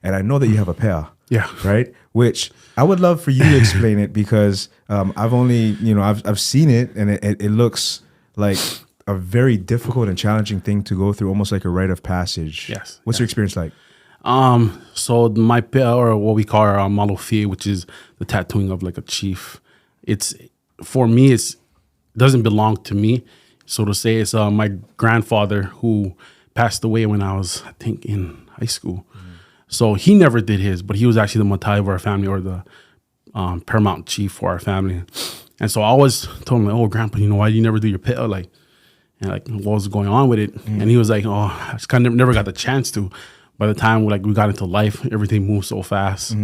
and I know that you have a pair. Yeah. Right. Which I would love for you to explain it, because I've only, I've seen it, and it looks like a very difficult and challenging thing to go through, almost like a rite of passage. Yes. What's your experience like? So my pair, or what we call our malofie, which is the tattooing of like a chief. It's, for me, it doesn't belong to me, so to say. It's my grandfather who passed away when I was, I think, in high school. So he never did his, but he was actually the matai of our family, or the paramount chief for our family. And so I always told him, like, oh, Grandpa, why do you never do your pit? Like, what was going on with it? And he was like, oh, I just kind of never got the chance to. By the time we got into life, everything moved so fast.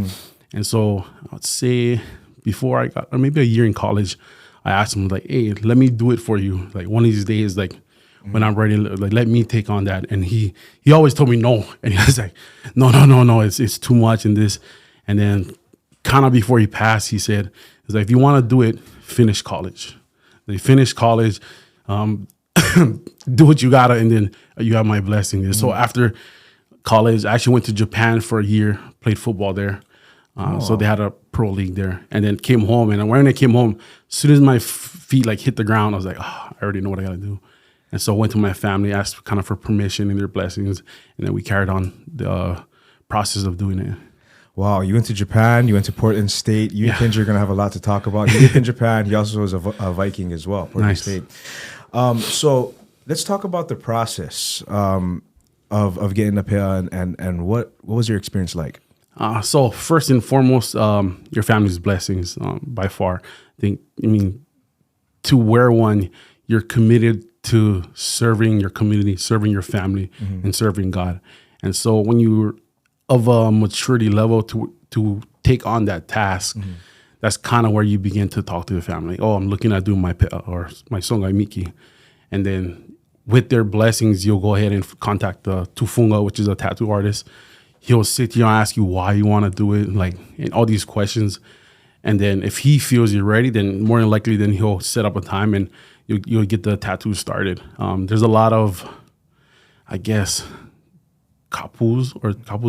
And so I'd say before I got, or maybe a year in college, I asked him, like, hey, let me do it for you. Like, one of these days, like, when I'm ready, like, let me take on that. And he always told me no. And he was like, no, it's too much in this. And then kind of before he passed, he said, he's like, if you want to do it, finish college. They finish college, do what you gotta, and then you have my blessing. And so after college, I actually went to Japan for a year, played football there. So they had a pro league there, and then came home. And when I came home, as soon as my feet hit the ground, I was like, I already know what I gotta do. And so I went to my family, asked kind of for permission and their blessings, and then we carried on the process of doing it. Wow, you went to Japan, you went to Portland State. You and Kenji are going to have a lot to talk about. He lived in Japan. He also was a Viking as well, Portland State. So let's talk about the process of getting the pair, and what was your experience like? So first and foremost, your family's blessings by far. To wear one, you're committed to serving your community, serving your family, and serving God. And so when you're of a maturity level to take on that task, that's kind of where you begin to talk to the family. Oh, I'm looking at doing my songai miki. And then with their blessings, you'll go ahead and contact the tufunga, which is a tattoo artist. He'll sit here and ask you why you want to do it, and all these questions. And then if he feels you're ready, then more than likely, then he'll set up a time and you'll get the tattoo started. There's a lot of, I guess, kapus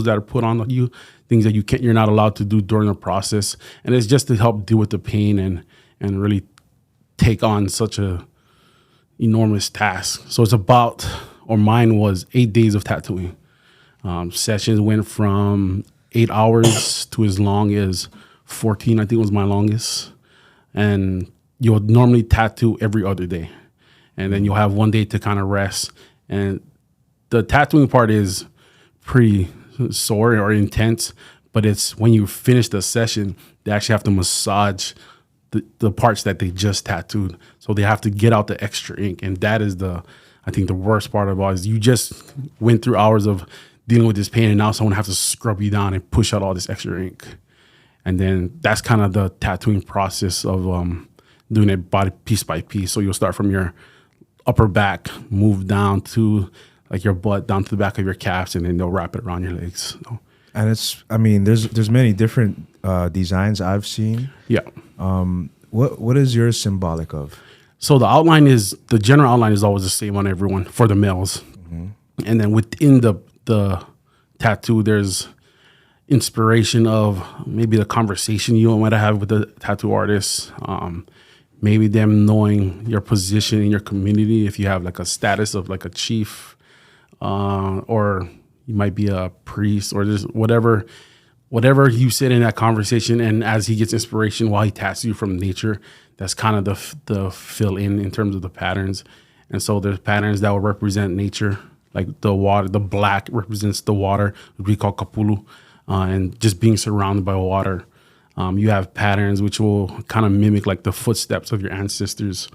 that are put on you, things that you're not allowed to do during the process. And it's just to help deal with the pain and really take on such a enormous task. So it's mine was 8 days of tattooing. Sessions went from 8 hours to as long as 14, I think was my longest. And you'll normally tattoo every other day. And then you'll have 1 day to kind of rest. And the tattooing part is pretty sore or intense, but it's when you finish the session, they actually have to massage the parts that they just tattooed. So they have to get out the extra ink. And that is I think the worst part of it is you just went through hours of dealing with this pain, and now someone has to scrub you down and push out all this extra ink. And then that's kind of the tattooing process of doing it body piece by piece. So you'll start from your upper back, move down to your butt, down to the back of your calves, and then they'll wrap it around your legs. So. And there's many different designs I've seen. Yeah. What is yours symbolic of? So the general outline is always the same on everyone for the males. And then within the tattoo, there's inspiration of maybe the conversation you might have with the tattoo artist, maybe them knowing your position in your community, if you have a status of a chief, or you might be a priest, or just whatever you said in that conversation. And as he gets inspiration while he tattoos you from nature, that's kind of the fill in terms of the patterns. And so there's patterns that will represent nature, like the water. The black represents the water, which we call kapulu. And just being surrounded by water. You have patterns which will kind of mimic the footsteps of your ancestors,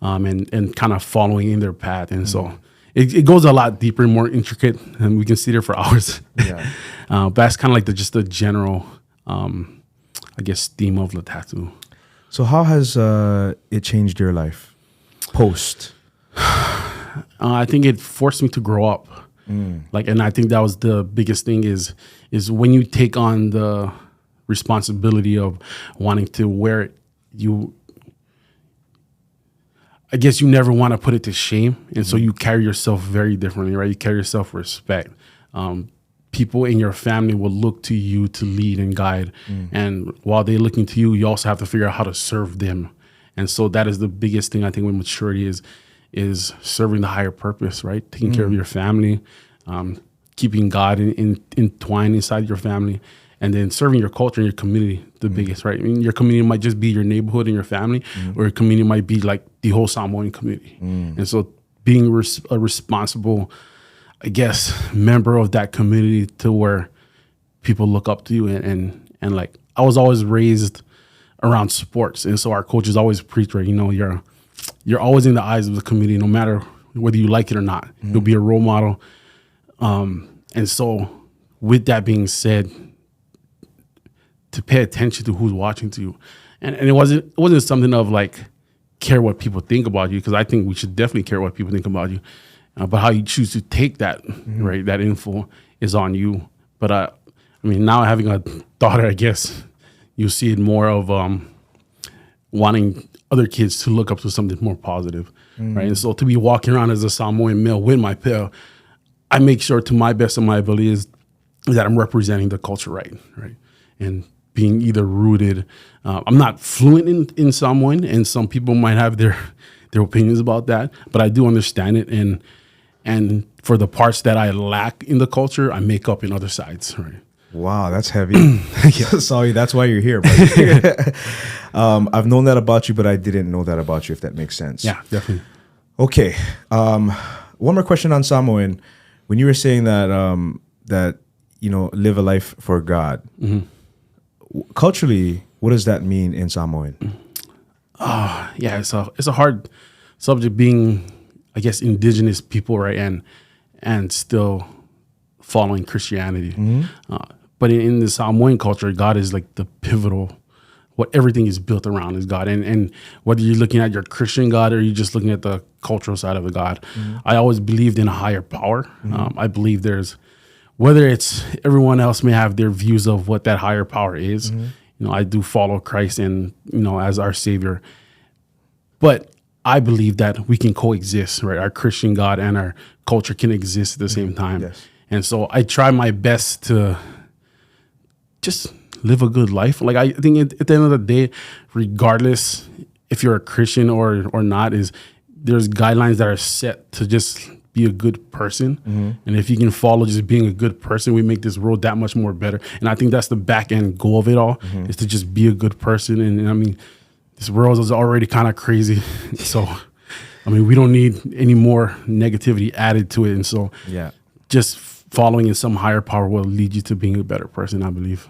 and kind of following in their path. And so it goes a lot deeper and more intricate, and we can sit there for hours. Yeah. But that's kind of just the general, I guess, theme of the tattoo. So how has it changed your life post? I think it forced me to grow up. And I think that was the biggest thing is when you take on the responsibility of wanting to wear it, I guess you never want to put it to shame. And so you carry yourself very differently, right? You carry yourself with respect. people in your family will look to you to lead and guide. And while they're looking to you, you also have to figure out how to serve them. And so that is the biggest thing I think with maturity is serving the higher purpose, right? Taking care of your family, keeping God entwined inside your family, and then serving your culture and your community, the biggest, right? I mean, your community might just be your neighborhood and your family, or your community might be like the whole Samoan community. And so being a responsible, I guess, member of that community to where people look up to you. And like, I was always raised around sports. And so our coaches always preach, right? You know, you're always in the eyes of the community, no matter whether you like it or not. You'll be a role model. And so with that being said, to pay attention to who's watching to you. And it wasn't something of like, care what people think about you, because I think we should definitely care what people think about you. But how you choose to take that, right, that info is on you. But I mean, now having a daughter, I guess you see it more of wanting other kids to look up to something more positive, right? And so to be walking around as a Samoan male with my pair, I make sure to my best of my ability is that I'm representing the culture right? And being either rooted. I'm not fluent in Samoan, and some people might have their opinions about that, but I do understand it. And for the parts that I lack in the culture, I make up in other sides, right? Wow, that's heavy. Sorry, that's why you're here. Buddy. I've known that about you, but I didn't know that about you, if that makes sense. Yeah, definitely. Okay. One more question on Samoan. When you were saying that live a life for God, culturally, what does that mean in Samoan? Yeah, it's a hard subject, being, I guess, indigenous people, right, and still following Christianity. But in the Samoan culture, God is like the pivotal. What everything is built around is God, and whether you're looking at your Christian God or you're just looking at the cultural side of the God, I always believed in a higher power. I believe there's, whether it's everyone else may have their views of what that higher power is. I do follow Christ and as our Savior, but I believe that we can coexist, right? Our Christian God and our culture can exist at the same time. Yes. And so I try my best to just live a good life. Like, I think at the end of the day, regardless if you're a Christian or not, there's guidelines that are set to just be a good person. And if you can follow just being a good person, we make this world that much more better. And I think that's the back end goal of it all, is to just be a good person. And I mean, this world is already kind of crazy. So, I mean, we don't need any more negativity added to it. And so just following in some higher power will lead you to being a better person, I believe.